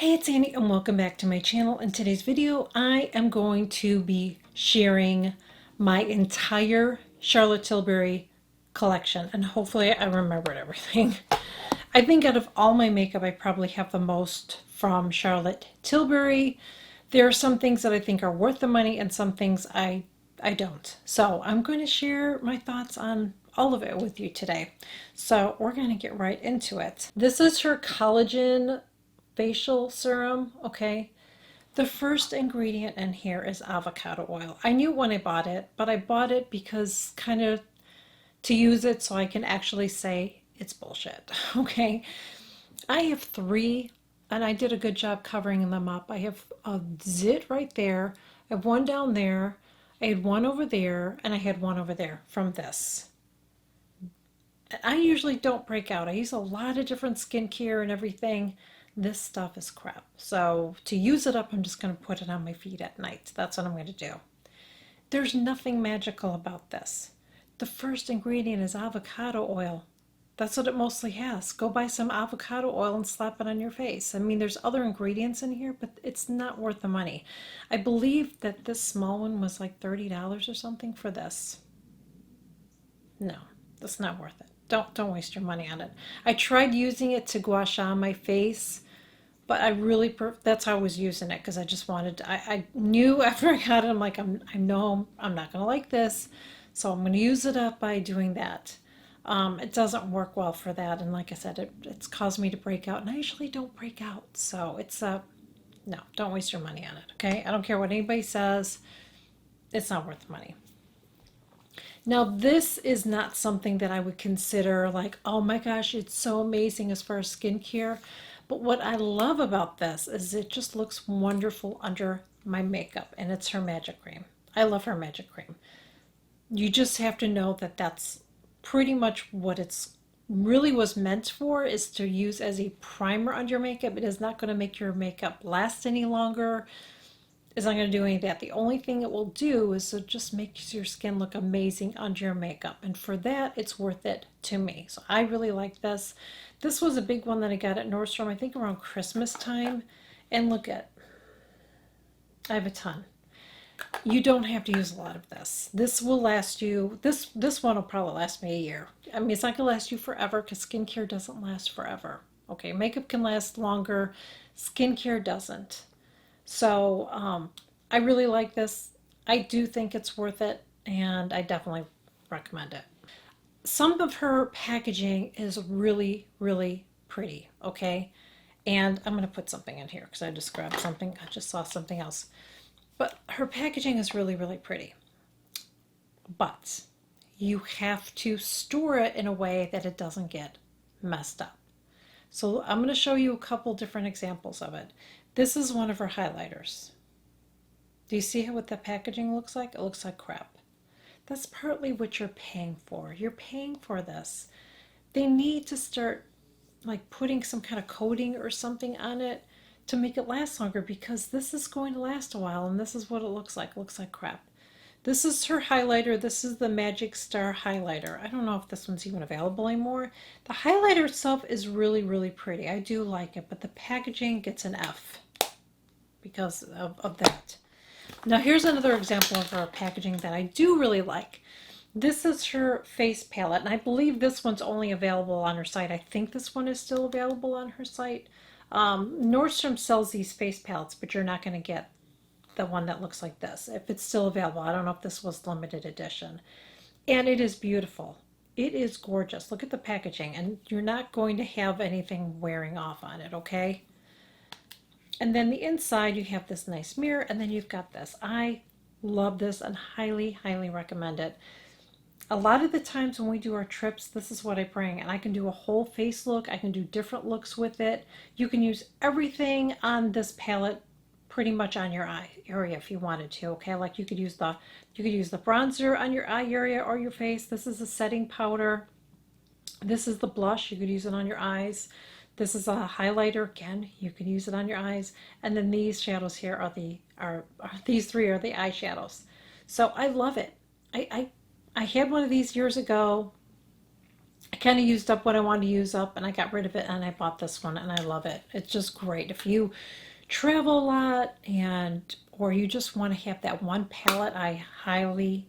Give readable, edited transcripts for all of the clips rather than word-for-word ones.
Hey, it's Annie and welcome back to my channel. In today's video, I am going to be sharing my entire Charlotte Tilbury collection, and hopefully I remembered everything. I think out of all my makeup, I probably have the most from Charlotte Tilbury. There are some things that I think are worth the money and some things I don't. So I'm going to share my thoughts on all of it with you today. So we're going to get right into it. This is her collagen facial serum, okay? The first ingredient in here is avocado oil. I knew when I bought it, but I bought it because kind of to use it so I can actually say it's bullshit, okay? I have three, and I did a good job covering them up. I have a zit right there, I have one down there, I had one over there, and I had one over there from this. I usually don't break out. I use a lot of different skincare and everything. This stuff is crap. So to use it up, I'm just going to put it on my feet at night. That's what I'm going to do. There's nothing magical about this. The first ingredient is avocado oil. That's what it mostly has. Go buy some avocado oil and slap it on your face. I mean, there's other ingredients in here, but it's not worth the money. I believe that this small one was like $30 or something for this. No, that's not worth it. Don't waste your money on it. I tried using it to gua sha my face, but I really that's how I was using it because I just wanted I knew after I got it I know I'm not gonna like this, so I'm gonna use it up by doing that. It doesn't work well for that, and like I said, it's caused me to break out, and I usually don't break out, so it's no, don't waste your money on it. Okay, I don't care what anybody says, it's not worth the money. Now, this is not something that I would consider like, oh my gosh, it's so amazing as far as skincare. But what I love about this is it just looks wonderful under my makeup, and it's her magic cream. I love her magic cream. You just have to know that that's pretty much what it's really was meant for, is to use as a primer under your makeup. It is not going to make your makeup last any longer. It's not going to do any of that. The only thing it will do is it just makes your skin look amazing under your makeup. And for that, it's worth it to me. So I really like this. This was a big one that I got at Nordstrom, I think around Christmas time. And look at, I have a ton. You don't have to use a lot of this. This will last you, this one will probably last me a year. I mean, it's not going to last you forever because skincare doesn't last forever. Okay, makeup can last longer, skincare doesn't. So I really like this. I do think it's worth it, and I definitely recommend it. Some of her packaging is really, really pretty, okay? And I'm going to put something in here because I just grabbed something. I just saw something else. But her packaging is really, really pretty. But you have to store it in a way that it doesn't get messed up. So I'm going to show you a couple different examples of it. This is one of her highlighters. Do you see what the packaging looks like? It looks like crap. That's partly what you're paying for. You're paying for this. They need to start like putting some kind of coating or something on it to make it last longer, because this is going to last a while, and this is what it looks like. It looks like crap. This is her highlighter. This is the Magic Star highlighter. I don't know if this one's even available anymore. The highlighter itself is really, really pretty. I do like it, but the packaging gets an F because of that. Now here's another example of her packaging that I do really like. This is her face palette, and I believe this one's only available on her site. I think this one is still available on her site. Nordstrom sells these face palettes, but you're not going to get the one that looks like this if it's still available. I don't know if this was limited edition. And it is beautiful. It is gorgeous. Look at the packaging, and you're not going to have anything wearing off on it, okay? And then the inside, you have this nice mirror, and then you've got this. I love this and highly, highly recommend it. A lot of the times when we do our trips, this is what I bring, and I can do a whole face look. I can do different looks with it. You can use everything on this palette pretty much on your eye area if you wanted to, okay? Like you could use the bronzer on your eye area or your face. This is a setting powder. This is the blush. You could use it on your eyes. This is a highlighter. Again, you can use it on your eyes. And then these shadows here are these three are the eyeshadows. So I love it. I had one of these years ago. I kind of used up what I wanted to use up and I got rid of it and I bought this one and I love it. It's just great. If you travel a lot and or you just want to have that one palette, I highly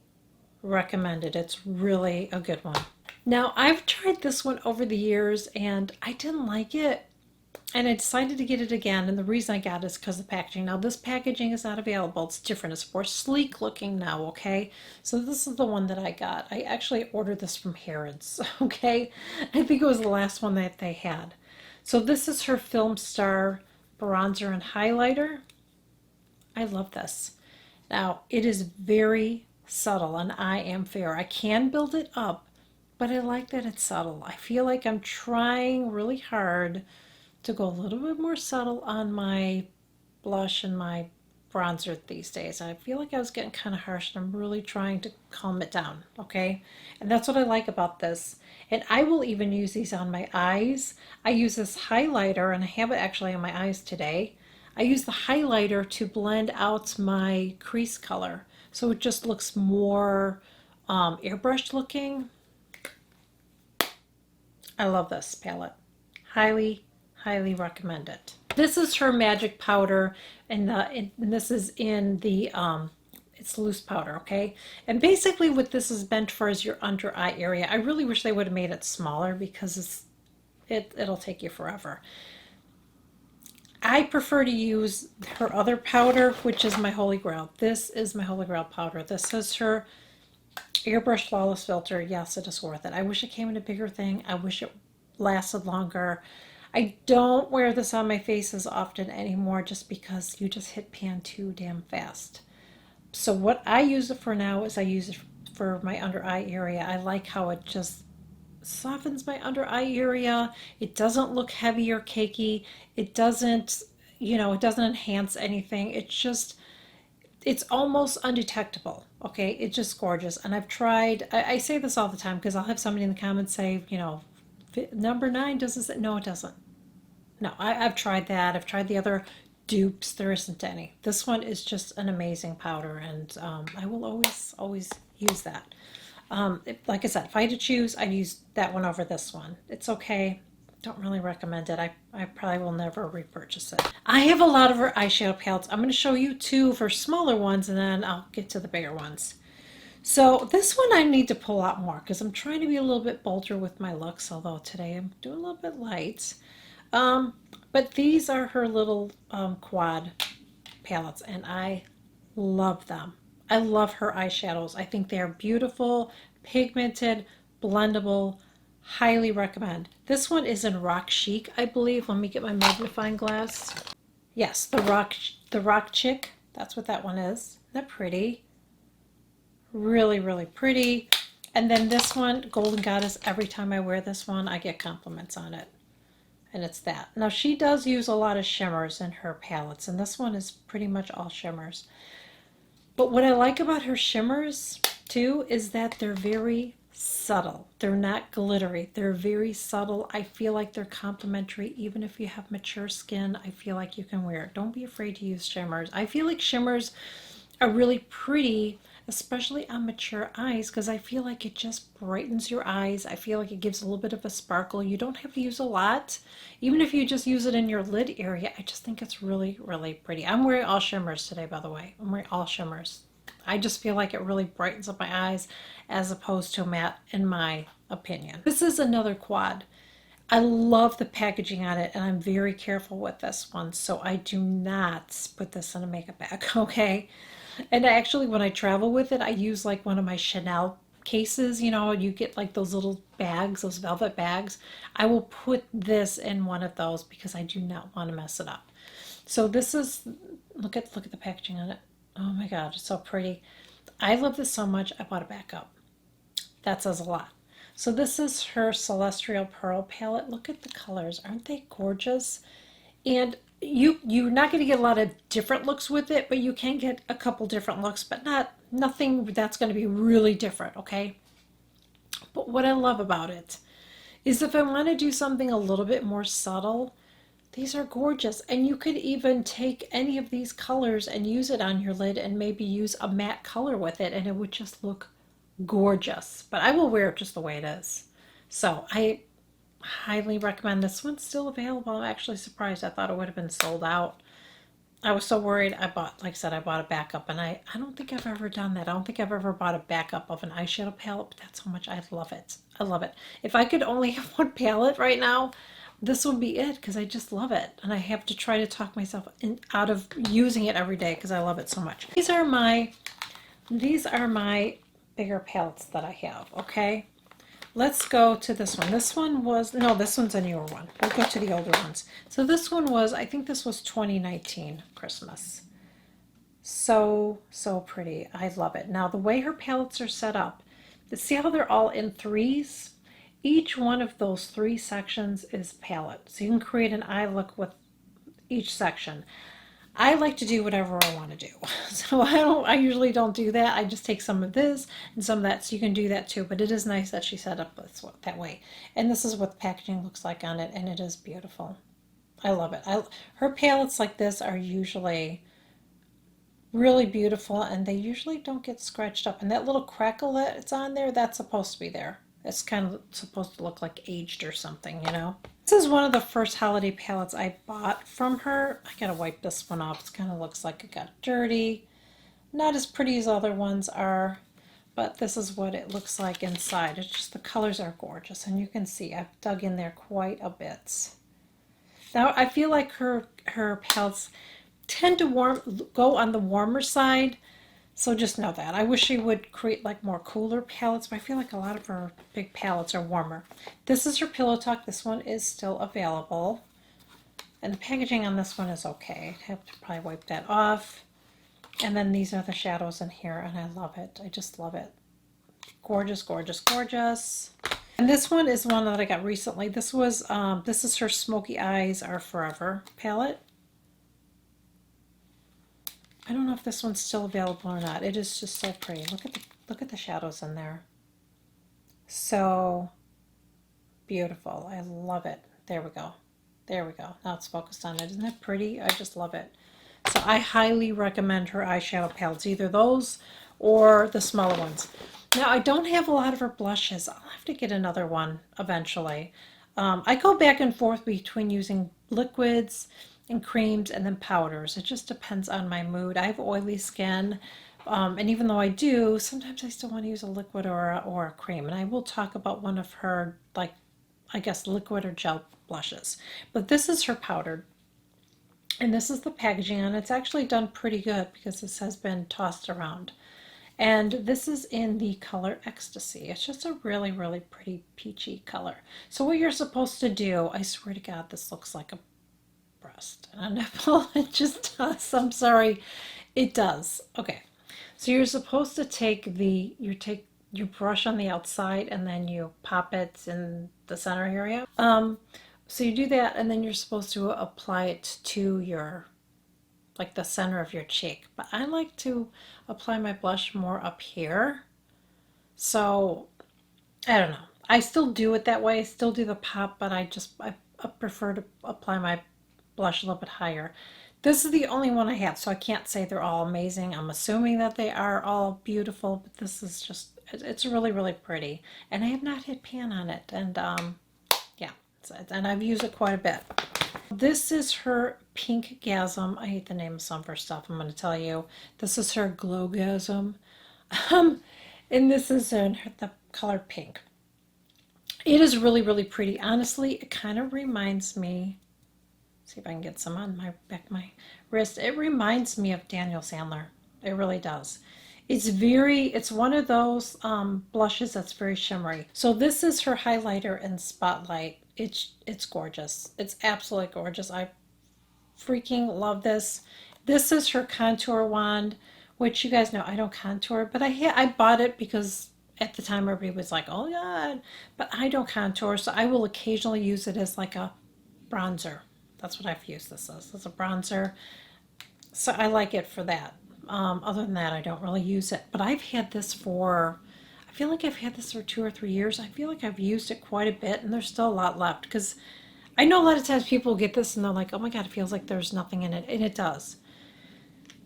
recommend it. It's really a good one. Now, I've tried this one over the years and I didn't like it. And I decided to get it again, and the reason I got it is because of the packaging. Now, this packaging is not available. It's different. It's more sleek looking now, okay? So this is the one that I got. I actually ordered this from Harrods, okay? I think it was the last one that they had. So this is her Film Star bronzer and highlighter. I love this. Now, it is very subtle, and I am fair. I can build it up, but I like that it's subtle. I feel like I'm trying really hard to go a little bit more subtle on my blush and my bronzer these days. I feel like I was getting kind of harsh and I'm really trying to calm it down, okay? And that's what I like about this. And I will even use these on my eyes. I use this highlighter, and I have it actually on my eyes today. I use the highlighter to blend out my crease color so it just looks more airbrushed looking. I love this palette. Highly recommend it. This is her magic powder, and this is in the it's loose powder, okay? And basically what this is meant for is your under eye area. I really wish they would have made it smaller because it'll take you forever. I prefer to use her other powder, which is my Holy Grail. This is my Holy Grail powder. This is her Airbrush Flawless Filter. Yes, it is worth it. I wish it came in a bigger thing. I wish it lasted longer. I don't wear this on my face as often anymore just because you just hit pan too damn fast. So what I use it for now is I use it for my under eye area. I like how it just softens my under eye area. It doesn't look heavy or cakey. It doesn't, it doesn't enhance anything. It's almost undetectable. Okay, it's just gorgeous. And I've tried, I say this all the time because I'll have somebody in the comments say, number 9 doesn't say, no, it doesn't. No, I've tried that. I've tried the other dupes. There isn't any. This one is just an amazing powder, and I will always use that. Like I said, if I had to choose, I'd use that one over this one. It's okay. Don't really recommend it. I probably will never repurchase it. I have a lot of her eyeshadow palettes. I'm going to show you 2 of her smaller ones, and then I'll get to the bigger ones. So this one I need to pull out more because I'm trying to be a little bit bolder with my looks, although today I'm doing a little bit light. But these are her little quad palettes, and I love them. I love her eyeshadows. I think they are beautiful, pigmented, blendable. Highly recommend. This one is in Rock Chic, I believe. Let me get my magnifying glass. Yes, the Rock Chic. That's what that one is. Isn't that pretty? Really pretty. And then this one, Golden Goddess. Every time I wear this one, I get compliments on it. And it's that. Now she does use a lot of shimmers in her palettes, and this one is pretty much all shimmers. But what I like about her shimmers too is that they're very subtle. They're not glittery. They're very subtle. I feel like they're complimentary. Even if you have mature skin, I feel like you can wear it. Don't be afraid to use shimmers. I feel like shimmers are really pretty, especially on mature eyes, because I feel like it just brightens your eyes. I feel like it gives a little bit of a sparkle. You don't have to use a lot. Even if you just use it in your lid area, I just think it's really pretty. I'm wearing all shimmers today, by the way. I'm wearing all shimmers. I just feel like it really brightens up my eyes as opposed to a matte, in my opinion. This is another quad. I love the packaging on it, and I'm very careful with this one, so I do not put this in a makeup bag, okay? And actually, when I travel with it, I use like one of my Chanel cases, you get like those little bags, those velvet bags. I will put this in one of those because I do not want to mess it up. So this is, look at the packaging on it. Oh my God, it's so pretty. I love this so much, I bought it back up. That says a lot. So this is her Celestial Pearl palette. Look at the colors. Aren't they gorgeous? And you're not going to get a lot of different looks with it, but you can get a couple different looks, but nothing that's going to be really different, okay? But what I love about it is if I want to do something a little bit more subtle, these are gorgeous. And you could even take any of these colors and use it on your lid and maybe use a matte color with it, and it would just look gorgeous. But I will wear it just the way it is. So I highly recommend this one's still available. I'm actually surprised. I thought it would have been sold out. I was so worried. I bought, like I said, I bought a backup, and I don't think I've ever done that. I don't think I've ever bought a backup of an eyeshadow palette, but that's how much I love it. I love it. If I could only have one palette right now, this would be it because I just love it. And I have to try to talk myself out of using it every day because I love it so much. These are my bigger palettes that I have, okay? Let's go to this one. This one was, no, this one's a newer one. We'll go to the older ones. So this one was, I think this was 2019 Christmas. So, so pretty. I love it. Now, the way her palettes are set up, see how they're all in threes? Each one of those three sections is palette. So you can create an eye look with each section. I like to do whatever I want to do. So I usually don't do that. I just take some of this and some of that. So you can do that too. But it is nice that she set up that way. And this is what the packaging looks like on it. And it is beautiful. I love it. Her palettes like this are usually really beautiful. And they usually don't get scratched up. And that little crackle that's on there, that's supposed to be there. It's kind of supposed to look like aged or something, you know? This is one of the first holiday palettes I bought from her. I gotta wipe this one off. It kind of looks like it got dirty. Not as pretty as other ones are, but this is what it looks like inside. It's just the colors are gorgeous, and you can see I've dug in there quite a bit. Now I feel like her palettes tend to go on the warmer side. So just know that. I wish she would create like more cooler palettes, but I feel like a lot of her big palettes are warmer. This is her Pillow Talk. This one is still available. And the packaging on this one is okay. I have to probably wipe that off. And then these are the shadows in here, and I love it. I just love it. Gorgeous, gorgeous, gorgeous. And this one is one that I got recently. This is her Smoky Eyes Are Forever palette. I don't know if this one's still available or not. It is just so pretty. Look at the shadows in there. So beautiful. I love it. There we go. There we go. Now it's focused on it. Isn't that pretty? I just love it. So I highly recommend her eyeshadow palettes, either those or the smaller ones. Now I don't have a lot of her blushes. I'll have to get another one eventually. I go back and forth between using liquids and creams and then powders. It just depends on my mood. I have oily skin, and even though I do, sometimes I still want to use a liquid or a cream. And I will talk about one of her, like, I guess liquid or gel blushes. But this is her powdered, and this is the packaging, and it's actually done pretty good because this has been tossed around. And this is in the color Ecstasy. It's just a really, really pretty peachy color. So what you're supposed to do, I swear to God, this looks like a breast and a nipple. It just does. I'm sorry. It does. Okay. So you're supposed to take you brush on the outside and then you pop it in the center area. So you do that, and then you're supposed to apply it to your, like the center of your cheek. But I like to apply my blush more up here. So I don't know. I still do it that way. I still do the pop, but I prefer to apply my blush a little bit higher. This is the only one I have, so I can't say they're all amazing. I'm assuming that they are all beautiful, but this is just, it's really, really pretty. And I have not hit pan on it. And yeah, and I've used it quite a bit. This is her Pink Gasm. I hate the name of some of her stuff, I'm going to tell you. This is her Glow Gasm. And this is in the color pink. It is really, really pretty. Honestly, it kind of reminds me, see if I can get some on my back, my wrist. It reminds me of Daniel Sandler. It really does. It's one of those blushes that's very shimmery. So this is her highlighter in Spotlight. It's gorgeous. It's absolutely gorgeous. I freaking love this. This is her contour wand, which you guys know I don't contour, but I bought it because at the time everybody was like, oh God, but I don't contour, so I will occasionally use it as like a bronzer. That's what I've used this as a bronzer. So I like it for that. Other than that, I don't really use it. But I've had this for, I feel like I've had this for 2 or 3 years. I feel like I've used it quite a bit, and there's still a lot left. Because I know a lot of times people get this and they're like, oh my God, it feels like there's nothing in it. And it does.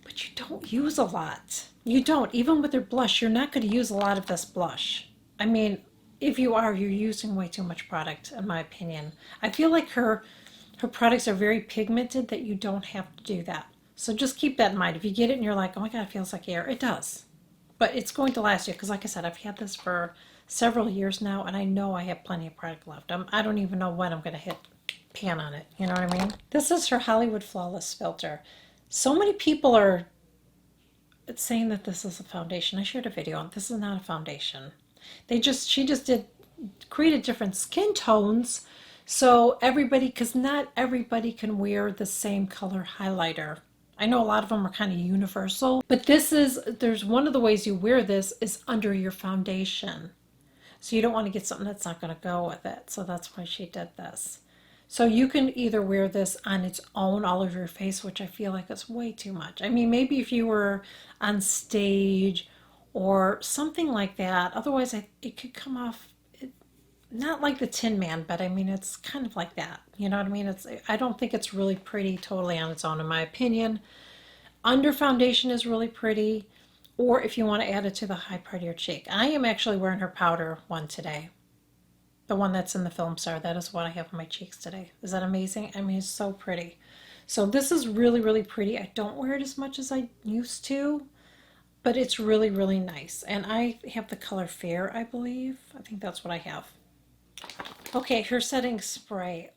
But you don't use a lot. You don't. Even with your blush, you're not going to use a lot of this blush. I mean, if you are, you're using way too much product, in my opinion. I feel like her products are very pigmented that you don't have to do that. So just keep that in mind. If you get it and you're like, oh my God, it feels like air, it does. But it's going to last you because, like I said, I've had this for several years now and I know I have plenty of product left. I don't even know when I'm going to hit pan on it. You know what I mean? This is her Hollywood Flawless filter. So many people are saying that this is a foundation. I shared a video on this is not a foundation. She just created different skin tones so everybody, because not everybody can wear the same color highlighter. I know a lot of them are kind of universal, but there's one of the ways you wear this is under your foundation. So you don't want to get something that's not going to go with it. So that's why she did this. So you can either wear this on its own all over your face, which I feel like is way too much. I mean, maybe if you were on stage or something like that. Otherwise, it could come off not like the Tin Man, but I mean, it's kind of like that. You know what I mean? I don't think it's really pretty totally on its own, in my opinion. Under foundation is really pretty, or if you want to add it to the high part of your cheek. I am actually wearing her powder one today. The one that's in the Film Star. That is what I have on my cheeks today. Is that amazing? I mean, it's so pretty. So this is really, really pretty. I don't wear it as much as I used to, but it's really, really nice. And I have the color Fair, I believe. I think that's what I have. Okay, her setting spray.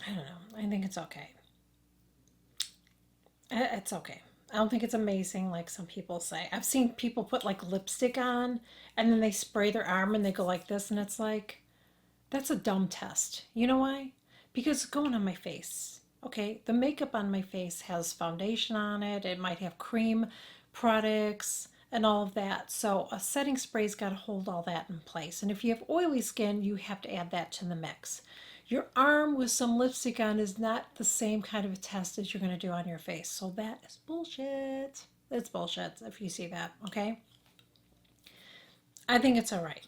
I don't know. I think it's okay. It's okay. I don't think it's amazing like some people say. I've seen people put like lipstick on and then they spray their arm and they go like this and it's like, that's a dumb test. You know why? Because it's going on my face. Okay, the makeup on my face has foundation on it. It might have cream products and all of that. So a setting spray's got to hold all that in place. And if you have oily skin, you have to add that to the mix. Your arm with some lipstick on is not the same kind of a test as you're going to do on your face. So that is bullshit. It's bullshit if you see that, okay? I think it's all right.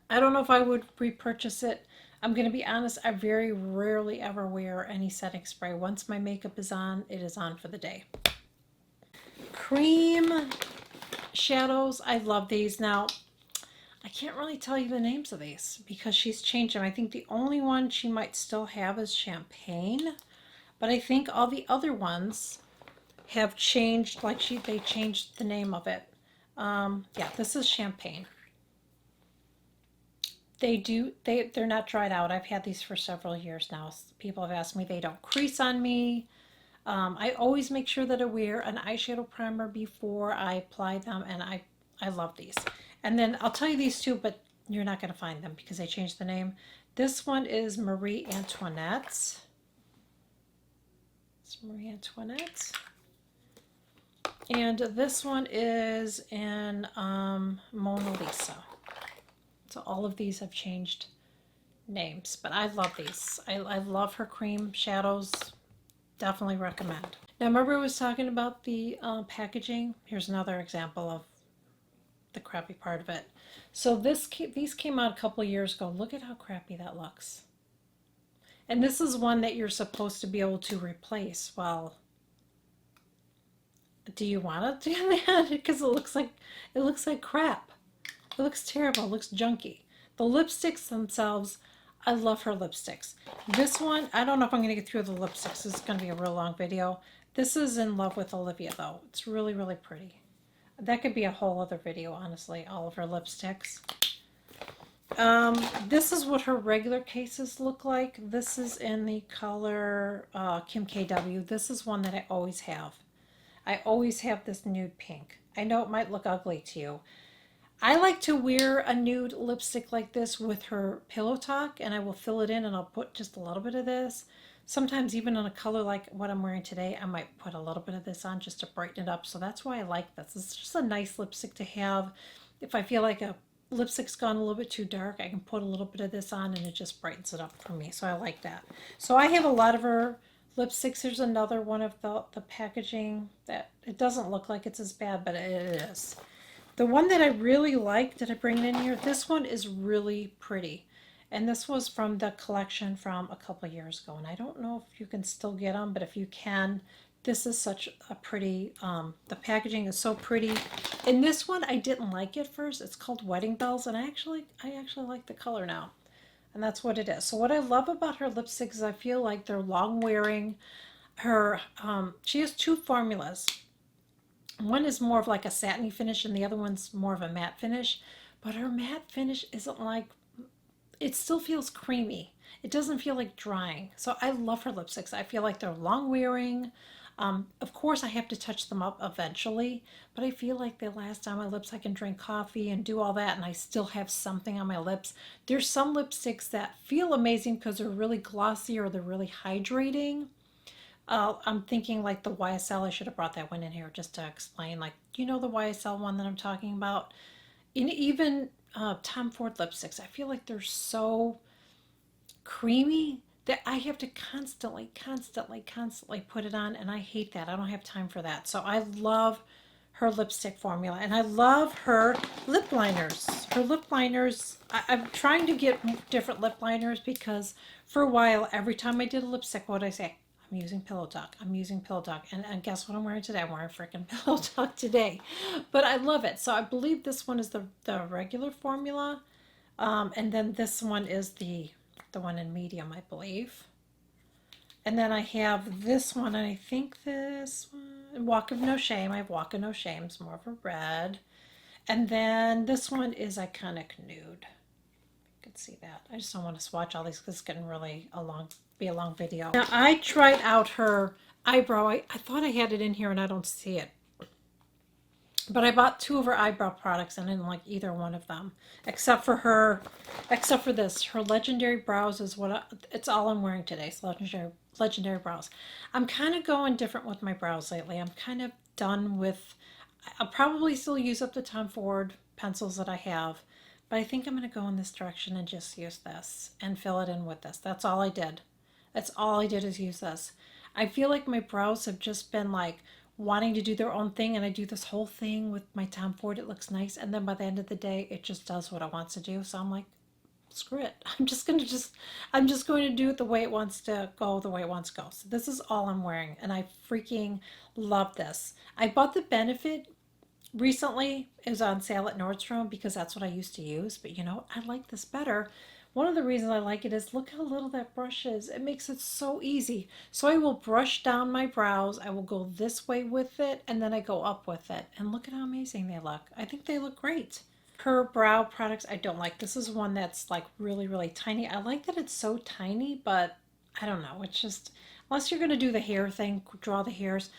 I don't know if I would repurchase it. I'm going to be honest, I very rarely ever wear any setting spray. Once my makeup is on, it is on for the day. Cream shadows, I love these. Now, I can't really tell you the names of these because she's changed them. I think the only one she might still have is Champagne, but I think all the other ones have changed, like they changed the name of it. Yeah, this is Champagne. They're not dried out. I've had these for several years now. People have asked me, they don't crease on me. I always make sure that I wear an eyeshadow primer before I apply them, and I love these. And then I'll tell you these two, but you're not going to find them because they changed the name. This one is Marie Antoinette. It's Marie Antoinette. And this one is in Mona Lisa. So all of these have changed names, but I love these. I love her cream shadows. Definitely recommend. Now remember I was talking about the packaging? Here's another example of the crappy part of it. So these came out a couple of years ago. Look at how crappy that looks. And this is one that you're supposed to be able to replace. Well, do you want to do that? Because it looks like crap. It looks terrible. It looks junky. The lipsticks themselves, I love her lipsticks. This one, I don't know if I'm going to get through the lipsticks. This is going to be a real long video. This is In Love with Olivia, though. It's really, really pretty. That could be a whole other video, honestly, all of her lipsticks. This is what her regular cases look like. This is in the color Kim KW. This is one that I always have. I always have this nude pink. I know it might look ugly to you. I like to wear a nude lipstick like this with her Pillow Talk, and I will fill it in and I'll put just a little bit of this. Sometimes even in a color like what I'm wearing today, I might put a little bit of this on just to brighten it up. So that's why I like this. It's just a nice lipstick to have. If I feel like a lipstick's gone a little bit too dark, I can put a little bit of this on and it just brightens it up for me. So I like that. So I have a lot of her lipsticks. Here's another one of the packaging that it doesn't look like it's as bad, but it is. The one that I really like, did I bring it in here? This one is really pretty. And this was from the collection from a couple years ago. And I don't know if you can still get them, but if you can, This is such a pretty, the packaging is so pretty. And this one I didn't like at first. It's called Wedding Bells, and I actually like the color now. And that's what it is. So what I love about her lipsticks is I feel like they're long wearing. She has two formulas. One is more of like a satiny finish and the other one's more of a matte finish. But her matte finish isn't like, it still feels creamy. It doesn't feel like drying. So I love her lipsticks. I feel like they're long wearing. Of course, I have to touch them up eventually, but I feel like they last on my lips. I can drink coffee and do all that, and I still have something on my lips. There's some lipsticks that feel amazing because they're really glossy or they're really hydrating. I'm thinking like the YSL. I should have brought that one in here just to explain. Like, you know, the YSL one that I'm talking about. And even Tom Ford lipsticks, I feel like they're so creamy that I have to constantly put it on, and I hate that. I don't have time for that. So I love her lipstick formula, and I love her lip liners. Her lip liners, I'm trying to get different lip liners because for a while, every time I did a lipstick, what would I say? I'm using Pillow Talk. I'm using Pillow Talk. And guess what I'm wearing today? I'm wearing freaking Pillow Talk today. But I love it. So I believe this one is the regular formula. And then this one is the one in medium, I believe. And then I have this one, and I think this one, Walk of No Shame. I have Walk of No Shame. It's more of a red. And then this one is Iconic Nude. You can see that. I just don't want to swatch all these because it's getting really be a long video. Now I tried out her eyebrow. I thought I had it in here and I don't see it. But I bought two of her eyebrow products and I didn't like either one of them. Except for this. Her Legendary Brows is it's all I'm wearing today. It's Legendary Brows. I'm kind of going different with my brows lately. I'm kind of done with, I'll probably still use up the Tom Ford pencils that I have. But I think I'm going to go in this direction and just use this and fill it in with this. That's all I did. That's all I did is use this. I feel like my brows have just been like wanting to do their own thing, and I do this whole thing with my Tom Ford. It looks nice, and then by the end of the day, it just does what it wants to do. So I'm like, screw it. I'm just going to do it the way it wants to go, the way it wants to go. So this is all I'm wearing, and I freaking love this. I bought the Benefit recently. It was on sale at Nordstrom because that's what I used to use. But you know, I like this better. One of the reasons I like it is look how little that brush is. It makes it so easy. So I will brush down my brows. I will go this way with it, and then I go up with it. And look at how amazing they look. I think they look great. Her brow products I don't like. This is one that's like really, really tiny. I like that it's so tiny, but I don't know. It's just, unless you're going to do the hair thing, draw the hairs,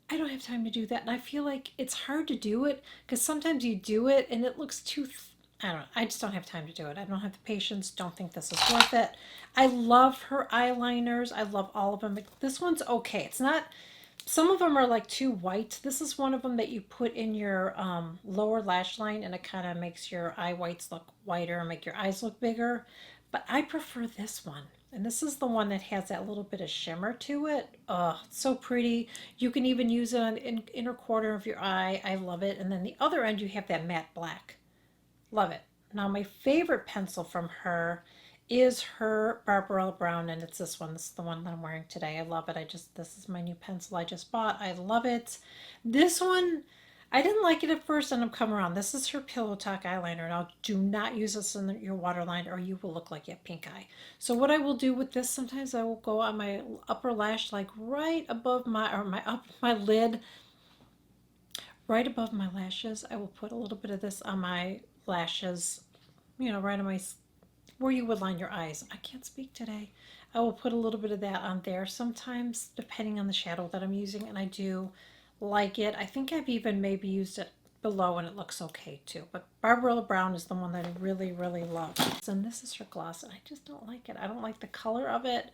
I don't have time to do that. And I feel like it's hard to do it because sometimes you do it and it looks too, I don't know. I just don't have time to do it. I don't have the patience. Don't think this is worth it. I love her eyeliners. I love all of them. This one's okay. It's not, some of them are like too white. This is one of them that you put in your lower lash line and it kind of makes your eye whites look whiter and make your eyes look bigger. But I prefer this one. And this is the one that has that little bit of shimmer to it. Oh, it's so pretty. You can even use it on the inner corner of your eye. I love it. And then the other end, you have that matte black. Love it. Now, my favorite pencil from her is her Barbarella Brown, and it's this one. This is the one that I'm wearing today. I love it. This is my new pencil I just bought. I love it. This one, I didn't like it at first, and I'm coming around. This is her Pillow Talk eyeliner. Now, do not use this in your waterline, or you will look like you have pink eye. So what I will do with this, sometimes I will go on my upper lash, like right above my lid, right above my lashes. I will put a little bit of this on my lashes, you know, right on my, where you would line your eyes. I can't speak today. I will put a little bit of that on there sometimes, depending on the shadow that I'm using, and I do like it. I think I've even maybe used it below and it looks okay too. But Barbarella Brown is the one that I really, really love. And this is her gloss, and I just don't like it. I don't like the color of it.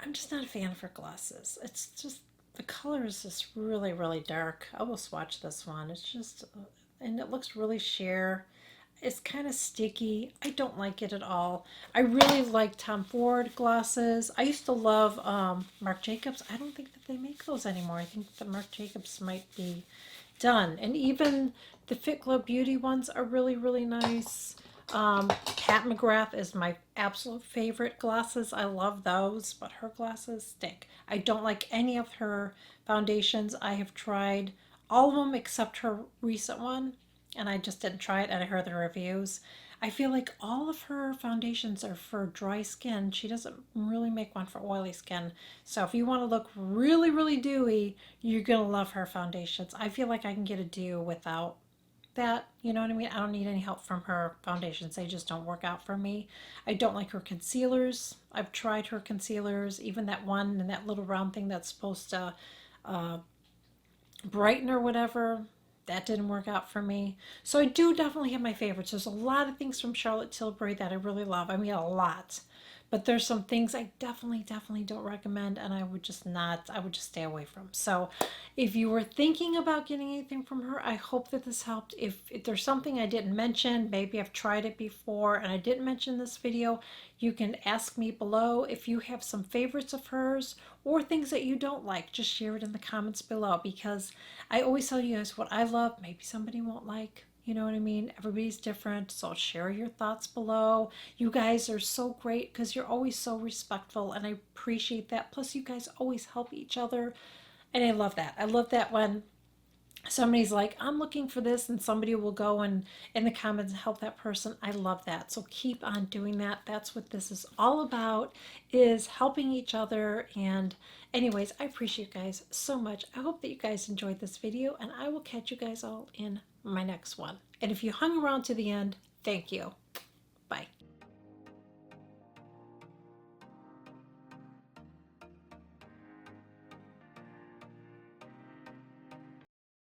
I'm just not a fan of her glosses. It's just, the color is just really, really dark. I will swatch this one. It's just, and it looks really sheer. It's kind of sticky. I don't like it at all. I really like Tom Ford glosses. I used to love Marc Jacobs. I don't think that they make those anymore. I think that Marc Jacobs might be done. And even the Fit Glow Beauty ones are really, really nice. Pat McGrath is my absolute favorite glosses. I love those, but her glosses stink. I don't like any of her foundations. I have tried all of them except her recent one, and I just didn't try it, and I heard the reviews. I feel like all of her foundations are for dry skin. She doesn't really make one for oily skin. So if you want to look really, really dewy, you're going to love her foundations. I feel like I can get a dew without that, you know what I mean? I don't need any help from her foundations. They just don't work out for me. I don't like her concealers. I've tried her concealers, even that one and that little round thing that's supposed to brighten or whatever. That didn't work out for me. So I do definitely have my favorites. There's a lot of things from Charlotte Tilbury that I really love. I mean, a lot. But there's some things I definitely don't recommend, and I would just not, I would just stay away from. So if you were thinking about getting anything from her, I hope that this helped. If there's something I didn't mention, maybe I've tried it before and I didn't mention this video, you can ask me below. If you have some favorites of hers or things that you don't like, just share it in the comments below, because I always tell you guys what I love, maybe somebody won't like. You know what I mean? Everybody's different, so share your thoughts below. You guys are so great because you're always so respectful, and I appreciate that. Plus, you guys always help each other, and I love that. I love that when somebody's like, I'm looking for this, and somebody will go and in the comments help that person. I love that. So keep on doing that. That's what this is all about, is helping each other. And anyways, I appreciate you guys so much. I hope that you guys enjoyed this video, and I will catch you guys all in my next one. And if you hung around to the end, thank you. Bye.